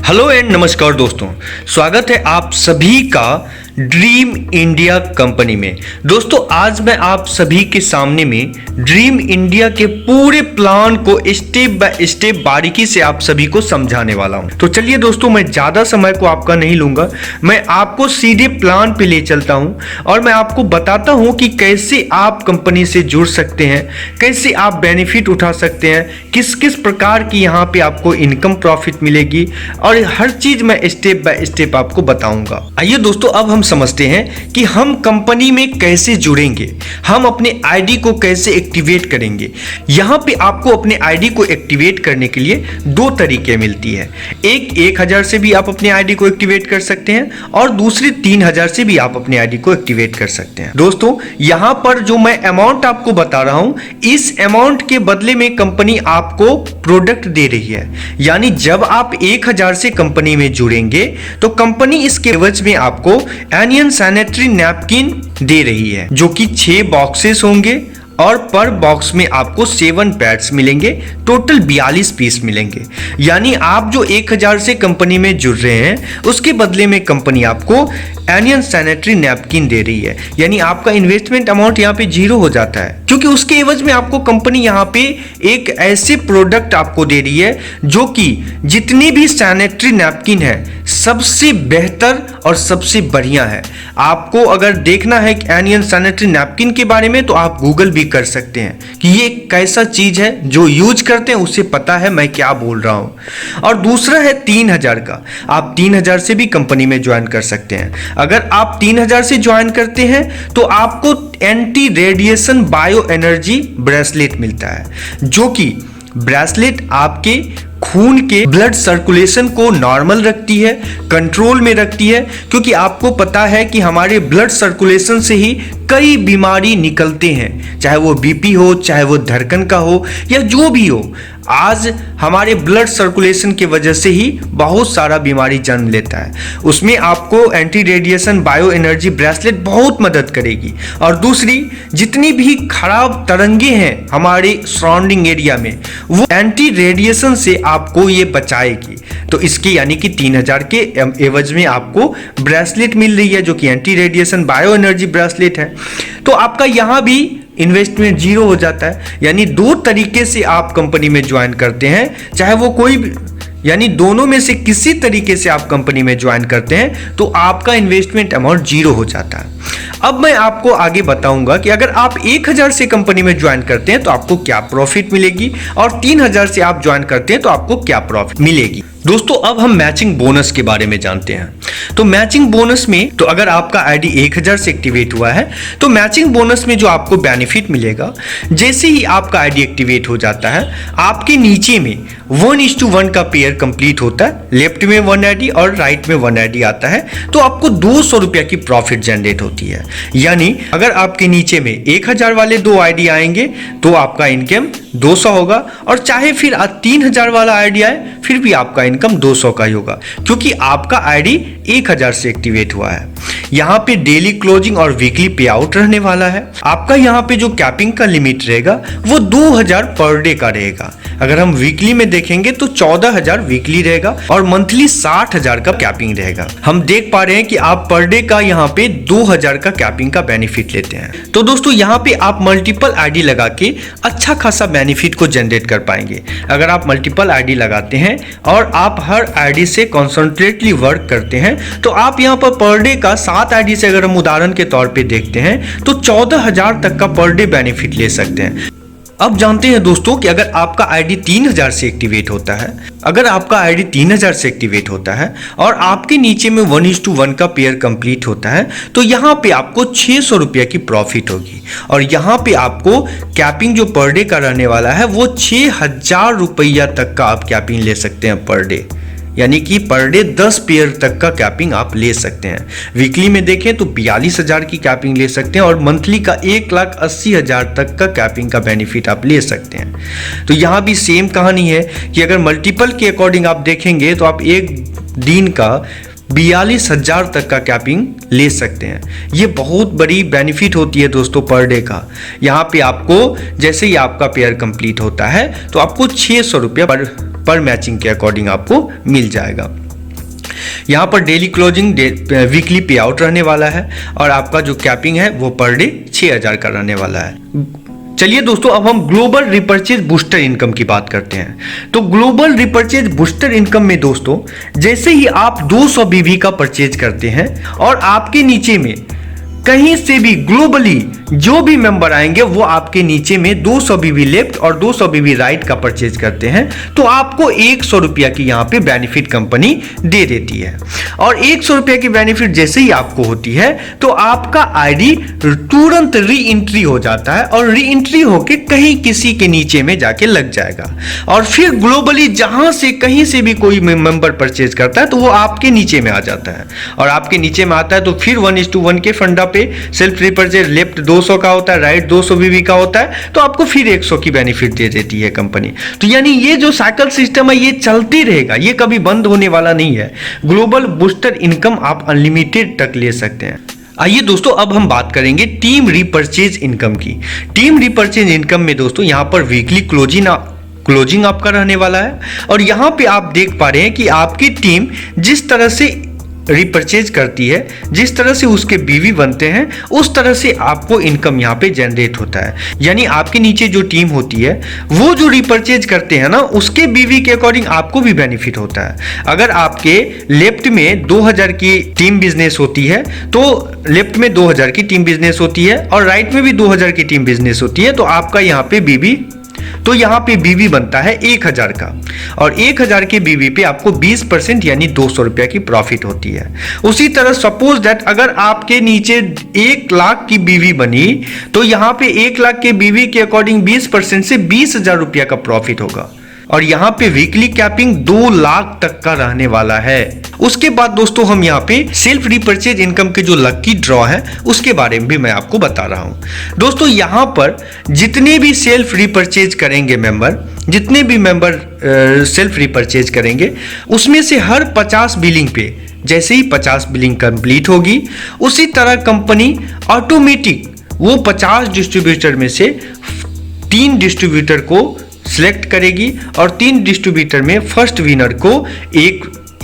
Hello and नमस्कार दोस्तों, स्वागत है आप सभी का ड्रीम इंडिया कंपनी में। दोस्तों आज मैं आप सभी के सामने में ड्रीम इंडिया के पूरे प्लान को स्टेप बाय स्टेप बारीकी से आप सभी को समझाने वाला हूं। तो चलिए दोस्तों, मैं ज़्यादा समय को आपका नहीं लूंगा, मैं आपको सीधे प्लान पे ले चलता हूं और मैं आपको बताता हूं कि कैसे आप कंपनी से जुड़ सकते हैं, कैसे आप बेनिफिट उठा सकते हैं, किस किस प्रकार की यहाँ पे आपको इनकम प्रॉफिट मिलेगी और हर चीज़ मैं स्टेप बाय स्टेप आपको बताऊंगा। आइए दोस्तों, अब हम समझते हैं कि हम कंपनी में कैसे जुड़ेंगे, हम अपने आईडी को कैसे एक्टिवेट करेंगे। यहां पे आपको अपने आईडी को एक्टिवेट करने के लिए दो तरीके मिलती है। एक 1000 से भी आप अपने आईडी को एक्टिवेट कर सकते हैं और दूसरी 3000 से भी आप अपने आईडी को एक्टिवेट कर सकते हैं। दोस्तों यहां पर जो मैं अमाउंट आपको बता रहा हूं, इस अमाउंट के बदले में कंपनी आपको प्रोडक्ट दे रही है। यानी जब आप 1000 से कंपनी में जुड़ेंगे तो कंपनी इसके एवज में आपको एनियन सैनिटरी नैपकिन दे रही है, जो कि 6 बॉक्सेस होंगे और पर बॉक्स में आपको 7 पैड्स मिलेंगे, टोटल 42 पीस मिलेंगे। यानी आप जो 1000 से कंपनी में जुड़ रहे हैं उसके बदले में कंपनी आपको एनियन सैनिटरी नैपकिन दे रही है। यानी आपका इन्वेस्टमेंट अमाउंट यहाँ पे 0 हो जाता है, क्योंकि उसके एवज में आपको कंपनी यहाँ पे एक ऐसे प्रोडक्ट आपको दे रही है जो कि जितनी भी सैनिटरी नैपकिन है सबसे बेहतर और सबसे बढ़िया है। आपको अगर देखना है एनियन सैनिटरी नैपकिन के बारे में तो आप गूगल भी कर सकते हैं कि ये कैसा चीज है, जो यूज करते हैं उसे पता है मैं क्या बोल रहा हूं। और दूसरा है 3000 का, आप 3000 से भी कंपनी में ज्वाइन कर सकते हैं। अगर आप 3000 से ज्वाइन करते हैं तो आपको anti radiation bio energy bracelet मिलता है, जो कि ब्रेसलेट आपके खून के ब्लड सर्कुलेशन को नॉर्मल रखती है, कंट्रोल में रखती है, क्योंकि आपको पता है कि हमारे ब्लड सर्कुलेशन से ही कई बीमारी निकलते हैं, चाहे वो बीपी हो, चाहे वो धड़कन का हो या जो भी हो। आज हमारे ब्लड सर्कुलेशन की वजह से ही बहुत सारा बीमारी जन्म लेता है। उसमें आपको anti radiation bio energy bracelet बहुत मदद करेगी। और दूसरी, जितनी भी खराब तरंगे हैं हमारे सराउंडिंग एरिया में, वो एंटी रेडिएशन से आपको ये बचाएगी। तो इसकी यानी कि 3000 के एवज में आपको ब्रेसलेट मिल रही है, जो कि anti radiation bio energy bracelet है। तो आपका यहाँ भी इन्वेस्टमेंट 0 हो जाता है। यानी दो तरीके से आप कंपनी में ज्वाइन करते हैं, चाहे वो कोई भी, यानी दोनों में से किसी तरीके से आप कंपनी में ज्वाइन करते हैं तो आपका इन्वेस्टमेंट अमाउंट 0 हो जाता है। अब मैं आपको आगे बताऊंगा कि अगर आप 1000 से कंपनी में ज्वाइन करते हैं तो आपको क्या प्रॉफिट मिलेगी और 3000 से आप ज्वाइन करते हैं तो आपको क्या प्रॉफिट मिलेगी। दोस्तों अब हम मैचिंग बोनस के बारे में जानते हैं। तो मैचिंग बोनस में, तो अगर आपका आईडी 1000 से एक्टिवेट हुआ है तो मैचिंग बोनस में जो आपको बेनिफिट मिलेगा, जैसे ही आपका आईडी एक्टिवेट हो जाता है आपके नीचे में 1:1 का पेयर कंप्लीट होता है। लेफ्ट में 1 आईडी और राइट में 1 आईडी आता है, तो आपको 200 रुपया की प्रॉफिट जनरेट होती है। यानी अगर आपके नीचे में 1000 वाले 2 आईडी आएंगे तो आपका इनकम 200 होगा, और चाहे फिर 3000 वाला आईडी आए फिर भी आपका इनकम 200 का ही होगा, क्योंकि आपका आईडी 1000 से एक्टिवेट हुआ है। यहाँ पे डेली क्लोजिंग और वीकली पे आउट रहने वाला है। आपका यहाँ पे जो कैपिंग का लिमिट रहेगा वो 2000 पर डे का रहेगा। अगर हम वीकली में देखेंगे तो 14000 वीकली रहेगा और मंथली 60000 का कैपिंग रहेगा। हम देख पा रहे हैं कि आप पर डे का यहाँ पे 2000 का कैपिंग का बेनिफिट लेते हैं। तो दोस्तों यहाँ पे आप मल्टीपल आईडी लगा के अच्छा खासा बेनिफिट को जनरेट कर पाएंगे। अगर आप मल्टीपल आईडी लगाते हैं और आप हर आईडी से कॉन्सेंट्रेटली वर्क करते हैं तो आप यहाँ पर डे का 7 आईडी से अगर हम उदाहरण के तौर पे देखते हैं तो 14000 तक का पर डे बेनिफिट ले सकते हैं। अब जानते हैं दोस्तों कि अगर आपका आईडी 3000 से एक्टिवेट होता है, अगर आपका आईडी 3000 से एक्टिवेट होता है और आपके नीचे में 1:1 का पेयर कंप्लीट होता है तो यहाँ पे आपको 600 रुपया की प्रॉफिट होगी। और यहाँ पे आपको कैपिंग जो पर डे का रहने वाला है वो 6000 रुपया तक का आप कैपिंग ले सकते हैं पर डे। यानी कि पर डे 10 पेयर तक का कैपिंग आप ले सकते हैं। वीकली में देखें तो 42,000 की कैपिंग ले सकते हैं और मंथली का 1,80,000 तक का कैपिंग का बेनिफिट आप ले सकते हैं। तो यहाँ भी सेम कहानी है कि अगर मल्टीपल के अकॉर्डिंग आप देखेंगे तो आप एक दिन का 42,000 तक का कैपिंग ले सकते हैं। ये बहुत बड़ी बेनिफिट होती है दोस्तों पर डे का। यहाँ पे आपको जैसे ही आपका पेयर कंप्लीट होता है तो आपको 600 रुपया पर मैचिंग के अकॉर्डिंग आपको मिल जाएगा। यहाँ पर डेली क्लोजिंग वीकली पे आउट रहने वाला है और आपका जो कैपिंग है वो पर डे 6000 का रहने वाला है। चलिए दोस्तों, अब हम ग्लोबल रिपर्चेज बूस्टर इनकम की बात करते हैं। तो ग्लोबल रिपर्चेज बूस्टर इनकम में दोस्तों, जैसे ही आप 200 बीवी का परचेज करते हैं और आपके नीचे में कहीं से भी ग्लोबली जो भी मेंबर आएंगे वो आपके नीचे में 200 बीवी लेफ्ट और 200 बीवी राइट का परचेज करते हैं तो आपको 100 रुपया की यहाँ पे बेनिफिट कंपनी दे देती है। और 100 रुपया की बेनिफिट जैसे ही आपको होती है तो आपका आईडी तुरंत री एंट्री हो जाता है और री एंट्री होके कहीं किसी के नीचे में जाके लग जाएगा और फिर ग्लोबली जहां से कहीं से भी कोई मेंबर परचेज करता है तो वो आपके नीचे में आ जाता है और आपके नीचे में आता है तो फिर 1:1 के फंडा पे सेल्फ रिपर्चेज लेफ्ट 200 का होता है, राइट 200 बीवी का होता है, तो आपको फिर 100 की बेनिफिट दे देती है कंपनी। तो यानी ये जो साइकिल सिस्टम है ये चलती रहेगा, ये कभी बंद होने वाला नहीं है। ग्लोबल बूस्टर इनकम आप अनलिमिटेड तक ले सकते हैं। आइए दोस्तों, अब हम बात करेंगे टीम रिपर्चेज इनकम की। टीम रिपर्चेज इनकम में दोस्तों यहाँ पर वीकली क्लोजिंग आपका रहने वाला है और यहाँ पे आप देख पा रहे हैं कि आपकी टीम जिस तरह से रिपर्चेज करती है, जिस तरह से उसके बीवी बनते हैं, उस तरह से आपको इनकम यहाँ पे जनरेट होता है। यानी आपके नीचे जो टीम होती है वो जो रिपर्चेज करते हैं ना, उसके बीवी के अकॉर्डिंग आपको भी बेनिफिट होता है। अगर आपके लेफ्ट में 2000 की टीम बिजनेस होती है तो लेफ्ट में 2000 की टीम बिजनेस होती है और राइट में भी 2000 की टीम बिजनेस होती है तो आपका यहाँ पे बीवी, तो यहाँ पे बीवी बनता है 1000 का और 1000 के बीवी पे आपको 20% यानी 200 रुपया की प्रॉफिट होती है। उसी तरह सपोज दैट अगर आपके नीचे 1 लाख की बीवी बनी तो यहाँ पे 1 लाख के बीवी के अकॉर्डिंग 20% से 20,000 रुपया का प्रॉफिट होगा और यहाँ पे वीकली कैपिंग 2 लाख तक का रहने वाला है। उसके बाद दोस्तों हम यहाँ पे सेल्फ रिपर्चेज इनकम के जो लकी ड्रॉ है उसके बारे में भी मैं आपको बता रहा हूँ। दोस्तों यहाँ पर जितने भी सेल्फ रिपर्चेज करेंगे मेंबर, जितने भी मेंबर सेल्फ रिपर्चेज करेंगे उसमें से हर 50 बिलिंग पे, जैसे ही 50 बिलिंग कंप्लीट होगी उसी तरह कंपनी ऑटोमेटिक वो 50 डिस्ट्रीब्यूटर में से 3 डिस्ट्रीब्यूटर को सिलेक्ट करेगी और 3 डिस्ट्रीब्यूटर में फर्स्ट विनर को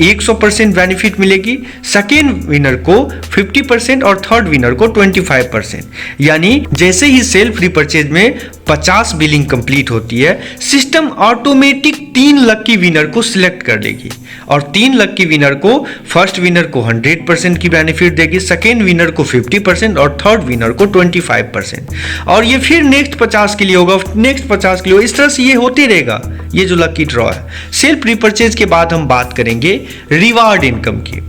100% बेनिफिट मिलेगी, सेकेंड विनर को 50% और थर्ड विनर को 25%। यानी जैसे ही सेल्फ रिपर्चेज में 50 बिलिंग कंप्लीट होती है, सिस्टम ऑटोमेटिक 3 लकी विनर को सिलेक्ट कर लेगी और 3 लकी विनर को, फर्स्ट विनर को 100% की बेनिफिट देगी, सेकेंड विनर को 50% और थर्ड विनर को 25%। और ये फिर नेक्स्ट 50 के लिए होगा, नेक्स्ट 50 के लिए होगा, इस तरह से ये होते रहेगा। ये जो लकी ड्रॉ है। सेल्फ रिपर्चेज के बाद हम बात करेंगे रिवार्ड इनकम की।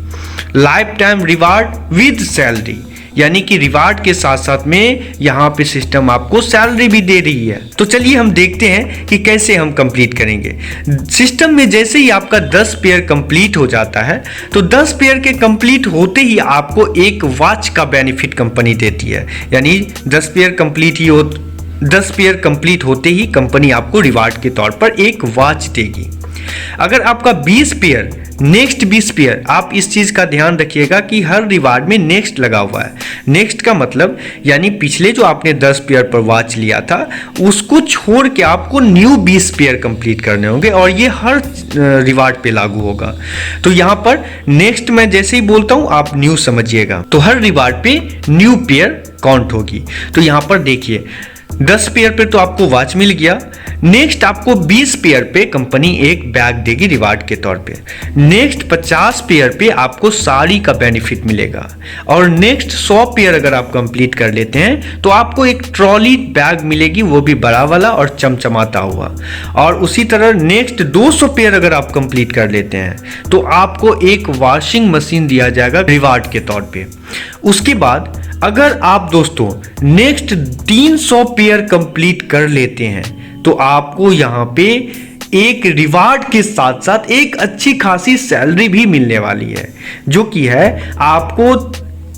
Life time reward with salary, यानी कि रिवार्ड के साथ साथ में यहाँ पे सिस्टम आपको सैलरी भी दे रही है। तो चलिए हम देखते हैं कि कैसे हम कंप्लीट करेंगे। सिस्टम में जैसे ही आपका 10 पेयर कंप्लीट हो जाता है तो 10 पेयर के कंप्लीट होते ही आपको एक वॉच का बेनिफिट कंपनी देती है। यानी 10 पेयर कंप्लीट होते ही कंपनी आपको रिवार्ड के तौर पर एक वॉच देगी। अगर आपका 20 पेयर, नेक्स्ट 20 पेयर, आप इस चीज का ध्यान रखिएगा कि हर रिवार्ड में नेक्स्ट लगा हुआ है। नेक्स्ट का मतलब यानी पिछले जो आपने 10 पेयर पर वॉच लिया था उसको छोड़ के आपको न्यू 20 पेयर कंप्लीट करने होंगे और ये हर रिवार्ड पे लागू होगा। तो यहाँ पर नेक्स्ट मैं जैसे ही बोलता हूँ आप न्यू समझिएगा, तो हर रिवार्ड पे न्यू पेयर काउंट होगी। तो यहाँ पर देखिए 10 पेयर पे तो आपको वॉच मिल गया, नेक्स्ट आपको 20 पेयर पे कंपनी एक बैग देगी रिवार्ड के तौर पे, नेक्स्ट 50 पेयर पे आपको साड़ी का बेनिफिट मिलेगा और नेक्स्ट 100 पेयर अगर आप कंप्लीट कर लेते हैं तो आपको एक ट्रॉली बैग मिलेगी, वो भी बड़ा वाला और चमचमाता हुआ। और उसी तरह नेक्स्ट 200 पेयर अगर आप कंप्लीट कर लेते हैं तो आपको एक वॉशिंग मशीन दिया जाएगा रिवार्ड के तौर पे। उसके बाद अगर आप दोस्तों नेक्स्ट 300 पेयर कंप्लीट कर लेते हैं तो आपको यहाँ पे एक रिवार्ड के साथ साथ एक अच्छी खासी सैलरी भी मिलने वाली है, जो कि है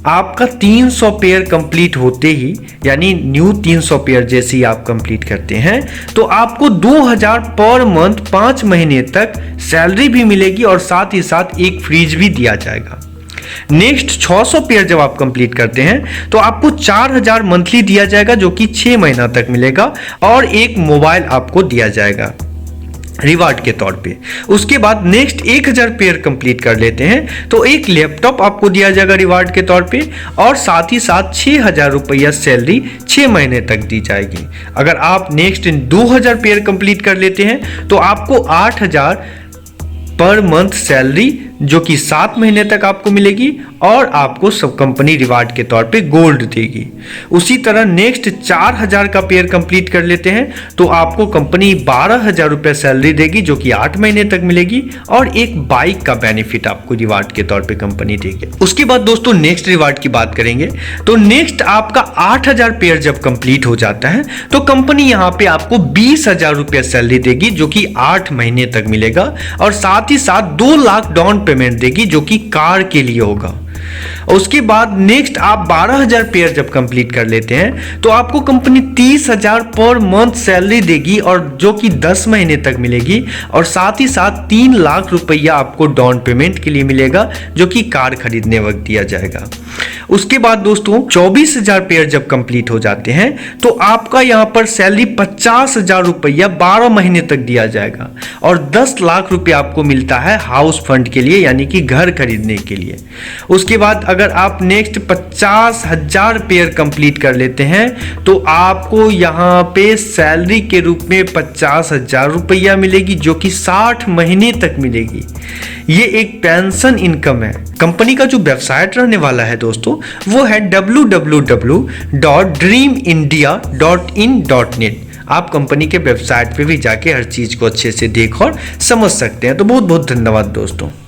आपका 300 पेयर कंप्लीट होते ही, यानी न्यू 300 पेयर जैसे ही आप कंप्लीट करते हैं तो आपको 2000 पर मंथ 5 महीने तक सैलरी भी मिलेगी और साथ ही साथ एक फ्रिज भी दिया जाएगा। नेक्स्ट 600 पेयर जब आप कंप्लीट करते हैं तो आपको 4000 मंथली दिया जाएगा, जो कि 6 महीना तक मिलेगा और एक मोबाइल आपको दिया जाएगा। रिवार्ड के तौर पे। उसके बाद नेक्स्ट 1000 पेयर कंप्लीट कर लेते हैं तो एक लैपटॉप आपको दिया जाएगा रिवार्ड के तौर पे, और साथ ही साथ 6000 रुपया सैलरी 6 महीने तक दी जाएगी। अगर आप नेक्स्ट 2000 पेयर कंप्लीट कर लेते हैं तो आपको 8000 पर मंथ सैलरी जो कि 7 महीने तक आपको मिलेगी, और आपको सब कंपनी रिवार्ड के तौर पे गोल्ड देगी। उसी तरह नेक्स्ट 4000 का पेयर कंप्लीट कर लेते हैं तो आपको कंपनी 12000 रुपये सैलरी देगी जो कि 8 महीने तक मिलेगी, और एक बाइक का बेनिफिट आपको रिवार्ड के तौर पे कंपनी देगी। उसके बाद दोस्तों नेक्स्ट रिवार्ड की बात करेंगे तो नेक्स्ट आपका 8000 पेयर जब कंप्लीट हो जाता है तो कंपनी यहाँ पे आपको 20000 रुपये सैलरी देगी जो कि 8 महीने तक मिलेगा, और साथ ही साथ 2 लाख डाउन पेमेंट देगी जो कि कार के लिए होगा। उसके बाद नेक्स्ट आप 12000 पेयर जब कंप्लीट कर लेते हैं तो आपको कंपनी 30000 पर मंथ सैलरी देगी, और जो कि 10 महीने तक मिलेगी, और साथ ही साथ 3 लाख रुपया आपको डाउन पेमेंट के लिए मिलेगा जो कि कार खरीदने वक्त दिया जाएगा। उसके बाद दोस्तों 24000 पेयर जब कंप्लीट हो जाते हैं तो आपका यहां पर सैलरी 50000 रुपया 12 महीने तक दिया जाएगा, और 10 लाख रुपया आपको मिलता है हाउस फंड के लिए, यानी कि घर खरीदने के लिए। उसके बाद अगर आप नेक्स्ट 50000 पेयर कंप्लीट कर लेते हैं तो आपको यहां पे सैलरी के रूप में 50000 रुपया मिलेगी जो कि 60 महीने तक मिलेगी। ये एक पेंशन इनकम है। कंपनी का जो वेबसाइट रहने वाला है दोस्तों वो है www.dreamindia.in.net। आप कंपनी के वेबसाइट पे भी जाके हर चीज को अच्छे से देख और समझ सकते हैं। तो बहुत बहुत धन्यवाद दोस्तों।